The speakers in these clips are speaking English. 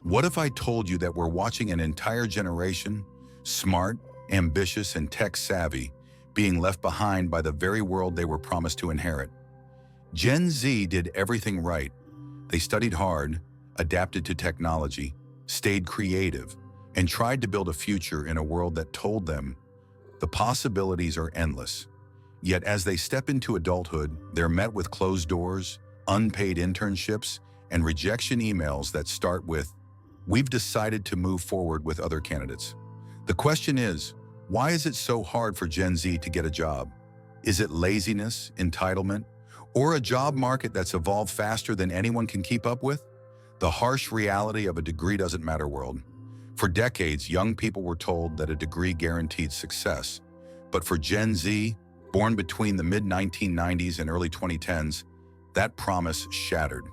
What if I told you that we're watching an entire generation, smart, ambitious, and tech-savvy, being left behind by the very world they were promised to inherit? Gen Z did everything right. They studied hard, adapted to technology, stayed creative, and tried to build a future in a world that told them the possibilities are endless. Yet as they step into adulthood, they're met with closed doors, unpaid internships, and rejection emails that start with, "We've decided to move forward with other candidates." The question is, why is it so hard for Gen Z to get a job? Is it laziness, entitlement, or a job market that's evolved faster than anyone can keep up with? The harsh reality of a degree doesn't matter world. For decades, young people were told that a degree guaranteed success. But for Gen Z, born between the mid-1990s and early 2010s, that promise shattered.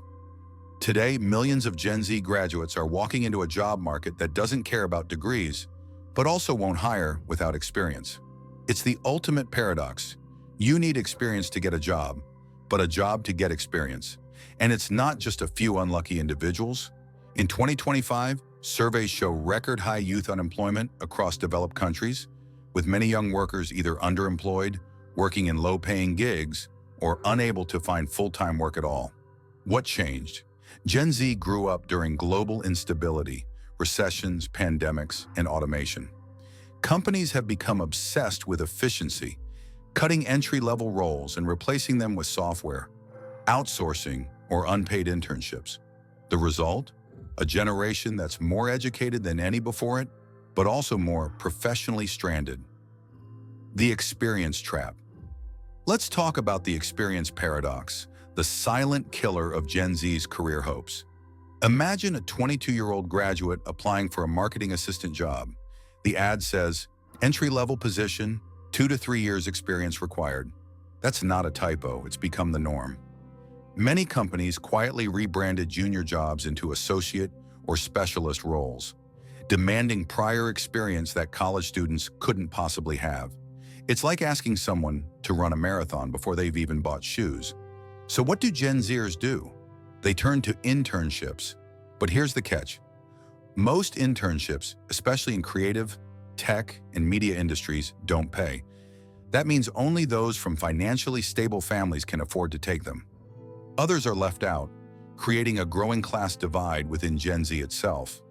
Today, millions of Gen Z graduates are walking into a job market that doesn't care about degrees, but also won't hire without experience. It's the ultimate paradox. You need experience to get a job, but a job to get experience. And it's not just a few unlucky individuals. In 2025, surveys show record-high youth unemployment across developed countries, with many young workers either underemployed, working in low-paying gigs, or unable to find full-time work at all. What changed? Gen Z grew up during global instability, recessions, pandemics, and automation. Companies have become obsessed with efficiency, cutting entry-level roles and replacing them with software, outsourcing, or unpaid internships. The result? A generation that's more educated than any before it, but also more professionally stranded. The experience trap. Let's talk about the experience paradox, the silent killer of Gen Z's career hopes. Imagine a 22-year-old graduate applying for a marketing assistant job. The ad says, entry-level position, 2 to 3 years experience required. That's not a typo, it's become the norm. Many companies quietly rebranded junior jobs into associate or specialist roles, demanding prior experience that college students couldn't possibly have. It's like asking someone to run a marathon before they've even bought shoes. So what do Gen Zers do? They turn to internships. But here's the catch. Most internships, especially in creative, tech, and media industries, don't pay. That means only those from financially stable families can afford to take them. Others are left out, creating a growing class divide within Gen Z itself.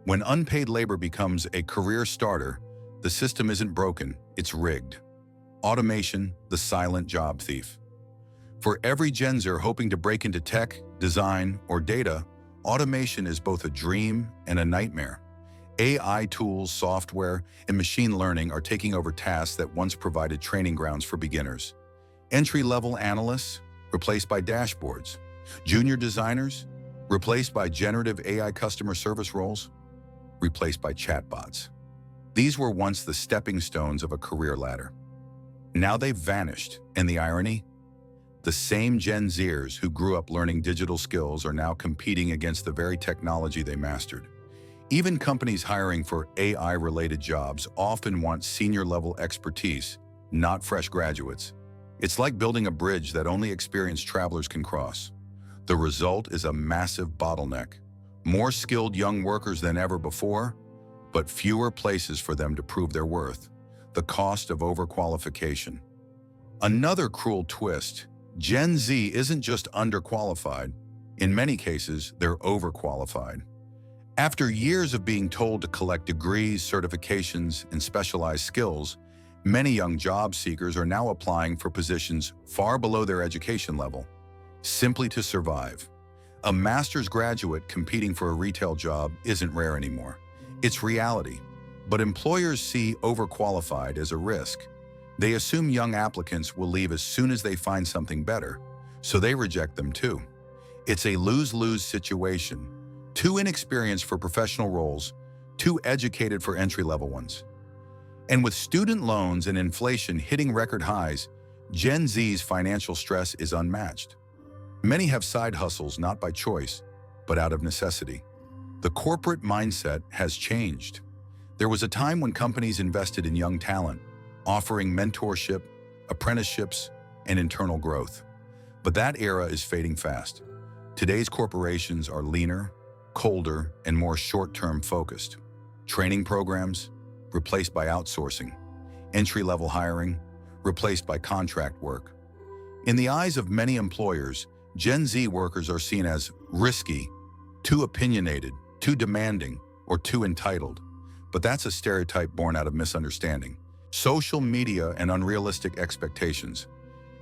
When unpaid labor becomes a career starter, the system isn't broken, it's rigged. Automation, the silent job thief. For every Gen Zer hoping to break into tech, design, or data, automation is both a dream and a nightmare. AI tools, software, and machine learning are taking over tasks that once provided training grounds for beginners. Entry-level analysts, replaced by dashboards. Junior designers, replaced by generative AI customer service roles, replaced by chatbots. These were once the stepping stones of a career ladder. Now they've vanished, and the irony? The same Gen Zers who grew up learning digital skills are now competing against the very technology they mastered. Even companies hiring for AI-related jobs often want senior-level expertise, not fresh graduates. It's like building a bridge that only experienced travelers can cross. The result is a massive bottleneck. More skilled young workers than ever before, but fewer places for them to prove their worth. The cost of overqualification. Another cruel twist, Gen Z isn't just underqualified. In many cases, they're overqualified. After years of being told to collect degrees, certifications, and specialized skills, many young job seekers are now applying for positions far below their education level, simply to survive. A master's graduate competing for a retail job isn't rare anymore. It's reality. But employers see overqualified as a risk. They assume young applicants will leave as soon as they find something better, so they reject them too. It's a lose-lose situation. Too inexperienced for professional roles, too educated for entry-level ones. And with student loans and inflation hitting record highs, Gen Z's financial stress is unmatched. Many have side hustles not by choice, but out of necessity. The corporate mindset has changed. There was a time when companies invested in young talent, offering mentorship, apprenticeships, and internal growth. But that era is fading fast. Today's corporations are leaner, colder, and more short-term focused. Training programs replaced by outsourcing. Entry-level hiring replaced by contract work. In the eyes of many employers, Gen Z workers are seen as risky, too opinionated, too demanding, or too entitled. But that's a stereotype born out of misunderstanding, social media, and unrealistic expectations.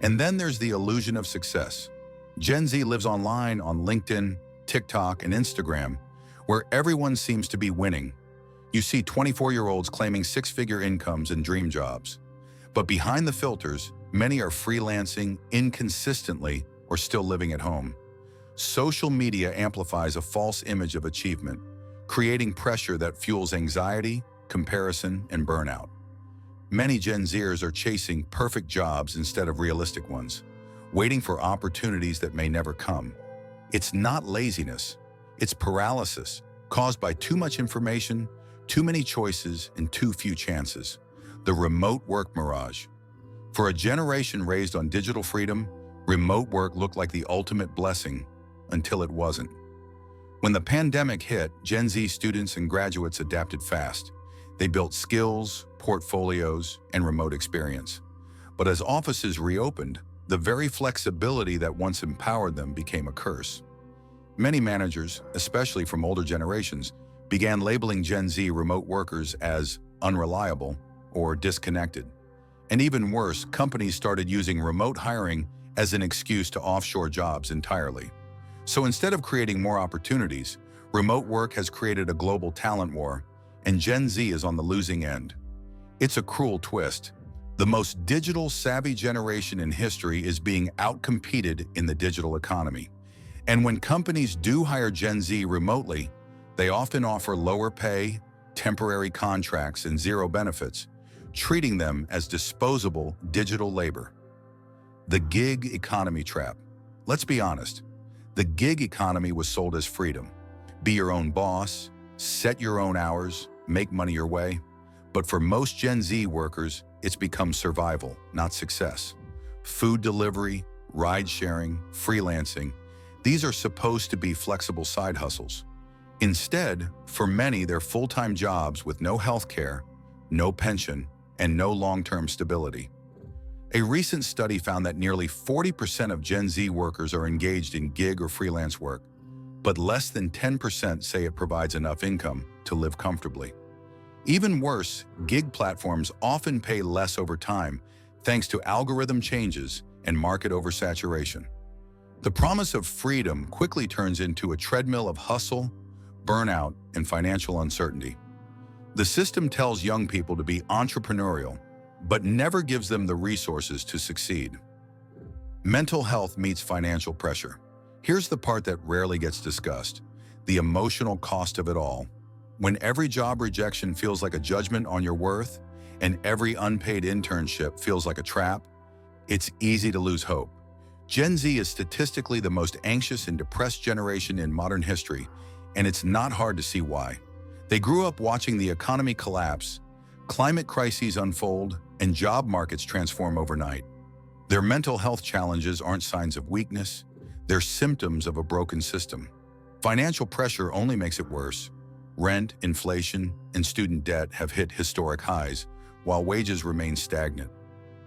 And then there's the illusion of success. Gen Z lives online on LinkedIn, TikTok, and Instagram, where everyone seems to be winning. You see 24-year-olds claiming six-figure incomes and dream jobs. But behind the filters, many are freelancing inconsistently or still living at home. Social media amplifies a false image of achievement, creating pressure that fuels anxiety, comparison, and burnout. Many Gen Zers are chasing perfect jobs instead of realistic ones, waiting for opportunities that may never come. It's not laziness, it's paralysis, caused by too much information, too many choices, and too few chances. The remote work mirage. For a generation raised on digital freedom, remote work looked like the ultimate blessing until it wasn't. When the pandemic hit, Gen Z students and graduates adapted fast. They built skills, portfolios, and remote experience. But as offices reopened, the very flexibility that once empowered them became a curse. Many managers, especially from older generations, began labeling Gen Z remote workers as unreliable or disconnected. And even worse, companies started using remote hiring as an excuse to offshore jobs entirely. So instead of creating more opportunities, remote work has created a global talent war, and Gen Z is on the losing end. It's a cruel twist. The most digital savvy generation in history is being outcompeted in the digital economy. And when companies do hire Gen Z remotely, they often offer lower pay, temporary contracts, and zero benefits, treating them as disposable digital labor. The gig economy trap. Let's be honest. The gig economy was sold as freedom. Be your own boss, set your own hours, make money your way. But for most Gen Z workers, it's become survival, not success. Food delivery, ride-sharing, freelancing, these are supposed to be flexible side hustles. Instead, for many, they're full-time jobs with no health care, no pension, and no long-term stability. A recent study found that nearly 40% of Gen Z workers are engaged in gig or freelance work, but less than 10% say it provides enough income to live comfortably. Even worse, gig platforms often pay less over time thanks to algorithm changes and market oversaturation. The promise of freedom quickly turns into a treadmill of hustle, burnout, and financial uncertainty. The system tells young people to be entrepreneurial, but never gives them the resources to succeed. Mental health meets financial pressure. Here's the part that rarely gets discussed: the emotional cost of it all. When every job rejection feels like a judgment on your worth, and every unpaid internship feels like a trap, it's easy to lose hope. Gen Z is statistically the most anxious and depressed generation in modern history, and it's not hard to see why. They grew up watching the economy collapse, climate crises unfold, and job markets transform overnight. Their mental health challenges aren't signs of weakness, they're symptoms of a broken system. Financial pressure only makes it worse. Rent, inflation, and student debt have hit historic highs, while wages remain stagnant.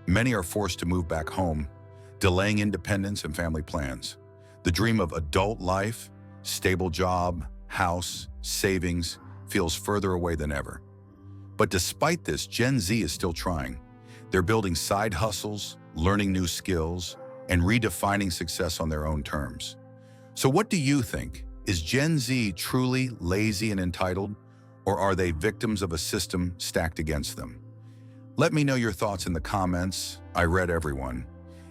Many are forced to move back home, delaying independence and family plans. The dream of adult life, stable job, house, savings, feels further away than ever. But despite this, Gen Z is still trying. They're building side hustles, learning new skills, and redefining success on their own terms. So what do you think? Is Gen Z truly lazy and entitled, or are they victims of a system stacked against them? Let me know your thoughts in the comments. I read everyone.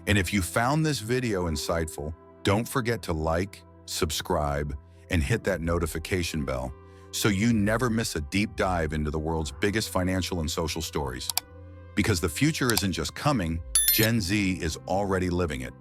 And if you found this video insightful, don't forget to like, subscribe, and hit that notification bell so you never miss a deep dive into the world's biggest financial and social stories. Because the future isn't just coming, Gen Z is already living it.